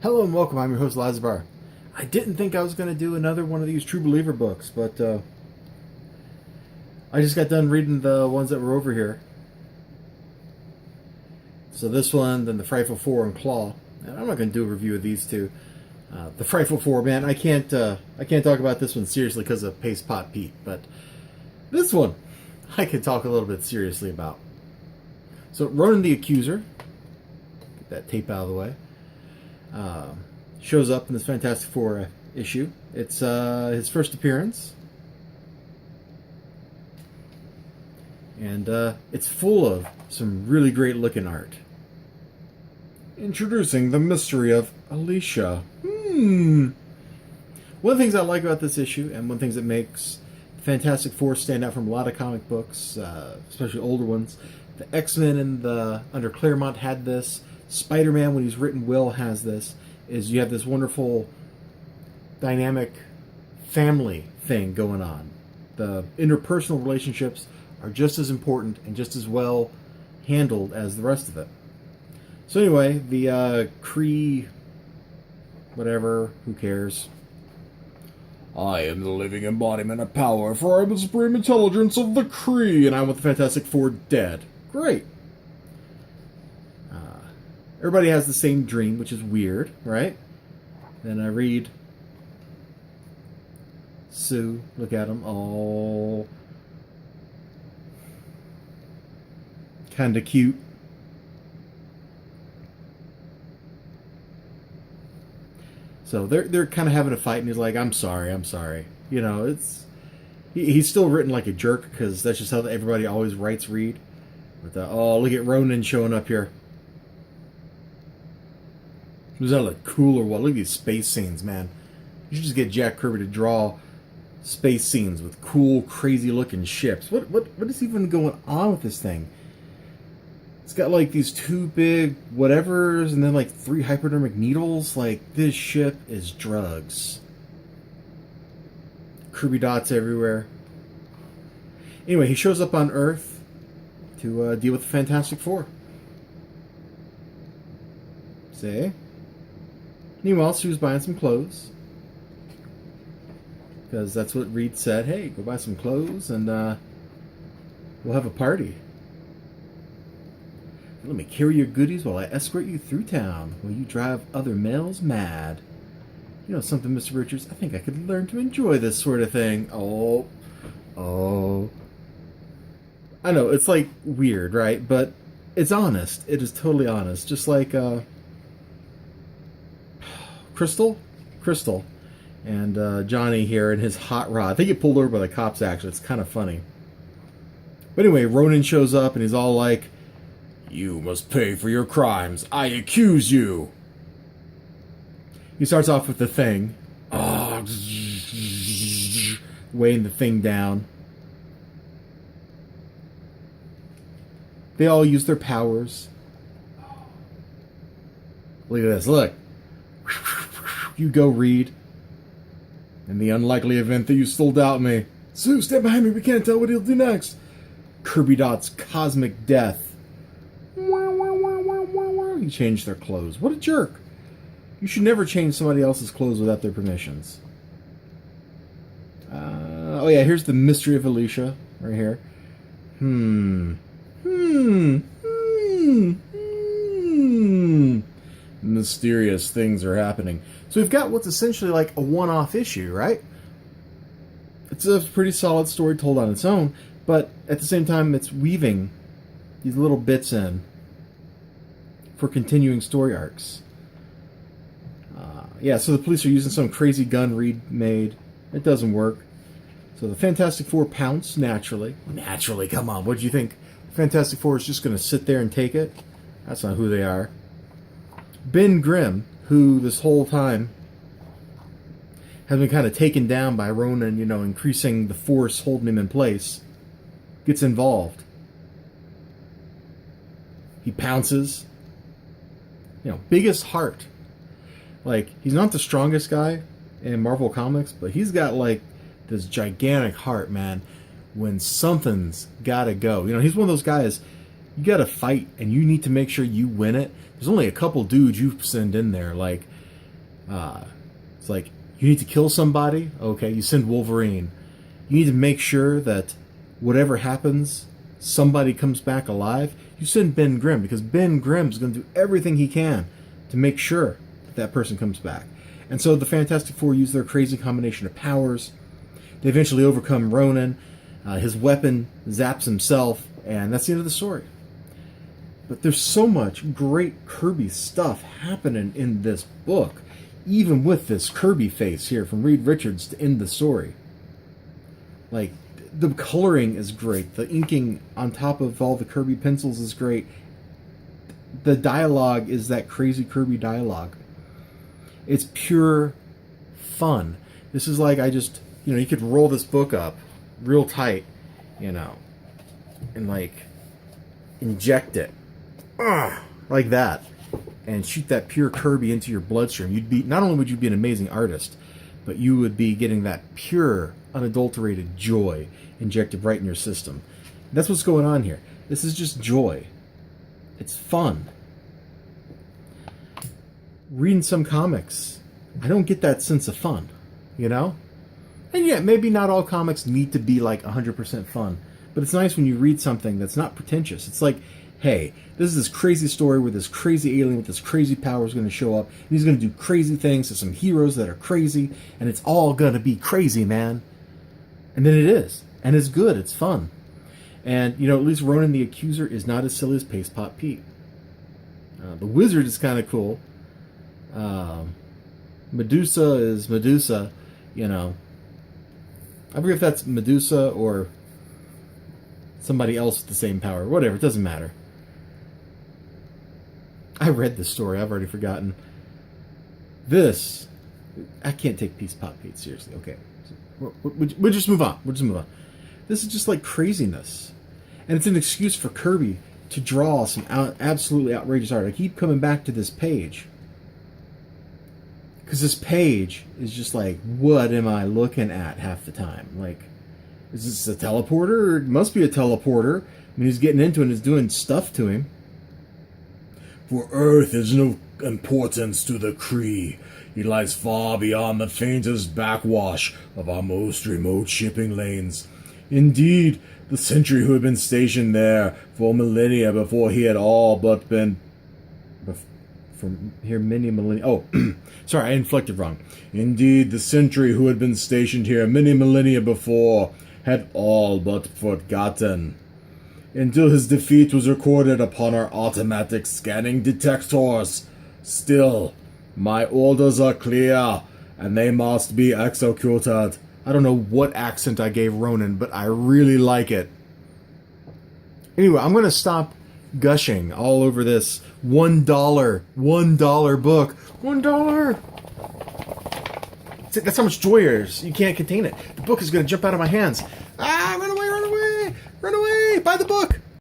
Hello and welcome, I'm your host Elizibar. I didn't think I was going to do another one of these True Believer books, but I just got done reading the ones that were over here. So this one, then the Frightful Four and Claw. And I'm not going to do a review of these two. The Frightful Four, man, I can't talk about this one seriously because of Paste Pot Pete, but this one I can talk a little bit seriously about. So Ronan the Accuser, get that tape out of the way, shows up in this Fantastic Four issue. It's his first appearance, and it's full of some really great looking art. Introducing the mystery of Alicia. One of the things I like about this issue, and one of the things that makes Fantastic Four stand out from a lot of comic books, especially older ones, the X-Men and the under Claremont had this. Spider-Man, when he's written Will, has this. Is you have this wonderful dynamic family thing going on. The interpersonal relationships are just as important and just as well handled as the rest of it. So anyway, the Kree, whatever, who cares? I am the living embodiment of power, for I am the supreme intelligence of the Kree, and I want the Fantastic Four dead. Great. Everybody has the same dream, which is weird, right? Then I read Sue. Look at him. Oh, kind of cute. So they're kind of having a fight, and he's like, I'm sorry. You know, he's still written like a jerk, because that's just how everybody always writes Reed. But oh, look at Ronan showing up here. Does that look cool or what? Look at these space scenes, man. You should just get Jack Kirby to draw space scenes with cool, crazy-looking ships. What is even going on with this thing? It's got like these two big whatevers and then like 3 hypodermic needles. Like, this ship is drugs. Kirby dots everywhere. Anyway, he shows up on Earth to deal with the Fantastic Four. See? Meanwhile, Sue's buying some clothes. Because that's what Reed said. Hey, go buy some clothes and we'll have a party. Let me carry your goodies while I escort you through town, while you drive other males mad. You know something, Mr. Richards? I think I could learn to enjoy this sort of thing. Oh. I know, it's like weird, right? But it's honest. It is totally honest. Just like Crystal, and Johnny here in his hot rod. I think he pulled over by the cops, actually. It's kind of funny. But anyway, Ronan shows up, and he's all like, you must pay for your crimes. I accuse you. He starts off with the thing. Weighing the thing down. They all use their powers. Look at this, look. You go, Reed. In the unlikely event that you still doubt me. Sue, stand behind me. We can't tell what he'll do next. Kirby Dot's cosmic death. He changed their clothes. What a jerk. You should never change somebody else's clothes without their permissions. Oh yeah, here's the mystery of Alicia. Right here. Mysterious things are happening. So we've got what's essentially like a one-off issue, right? It's a pretty solid story told on its own, but at the same time it's weaving these little bits in for continuing story arcs. Yeah, so the police are using some crazy gun Reed made. It doesn't work. So the Fantastic Four pounce naturally. Naturally, come on, what do you think? Fantastic Four is just going to sit there and take it? That's not who they are. Ben Grimm, who this whole time has been kind of taken down by Ronan, you know, increasing the force holding him in place, gets involved. He pounces. You know, biggest heart. Like, he's not the strongest guy in Marvel Comics, but he's got, like, this gigantic heart, man. When something's gotta go. You know, he's one of those guys, you gotta fight, and you need to make sure you win it. There's only a couple dudes you send in there. Like, It's like, you need to kill somebody? Okay, you send Wolverine. You need to make sure that whatever happens, somebody comes back alive. You send Ben Grimm, because Ben Grimm's going to do everything he can to make sure that person comes back. And so the Fantastic Four use their crazy combination of powers. They eventually overcome Ronan. His weapon zaps himself, and that's the end of the story. But there's so much great Kirby stuff happening in this book, even with this Kirby face here from Reed Richards to end the story. Like, the coloring is great. The inking on top of all the Kirby pencils is great. The dialogue is that crazy Kirby dialogue. It's pure fun. This is like, you could roll this book up real tight, and like inject it like that and shoot that pure Kirby into your bloodstream. Not only would you be an amazing artist, but you would be getting that pure, unadulterated joy injected right in your system. That's what's going on here. This is just joy. It's fun. Reading some comics, I don't get that sense of fun, And yeah, maybe not all comics need to be like 100% fun, but it's nice when you read something that's not pretentious. It's like, hey, this is this crazy story where this crazy alien with this crazy power is going to show up, and he's going to do crazy things to some heroes that are crazy, and it's all going to be crazy, man. And then it is. And it's good. It's fun. And, at least Ronan the Accuser is not as silly as Paste Pot Pete. The Wizard is kind of cool. Medusa is Medusa, I forget if that's Medusa or somebody else with the same power. Whatever, it doesn't matter. I read this story. I've already forgotten. I can't take Peace Pot Pete seriously. Okay. We'll just move on. This is just like craziness. And it's an excuse for Kirby to draw some absolutely outrageous art. I keep coming back to this page. Because this page is just like, what am I looking at half the time? Like, is this a teleporter? It must be a teleporter. I mean, he's getting into it and he's doing stuff to him. For Earth is no importance to the Kree. He lies far beyond the faintest backwash of our most remote shipping lanes. Indeed, the sentry who had been stationed there for millennia before he had all but been... From here, many millennia... Oh, sorry, I inflected wrong. Indeed, the sentry who had been stationed here many millennia before had all but forgotten. Until his defeat was recorded upon our automatic scanning detectors. Still, my orders are clear, and they must be executed. I don't know what accent I gave Ronan, but I really like it. Anyway, I'm going to stop gushing all over this $1 book. $1! That's how much joy there is. You can't contain it. The book is going to jump out of my hands. Run away! Buy the book!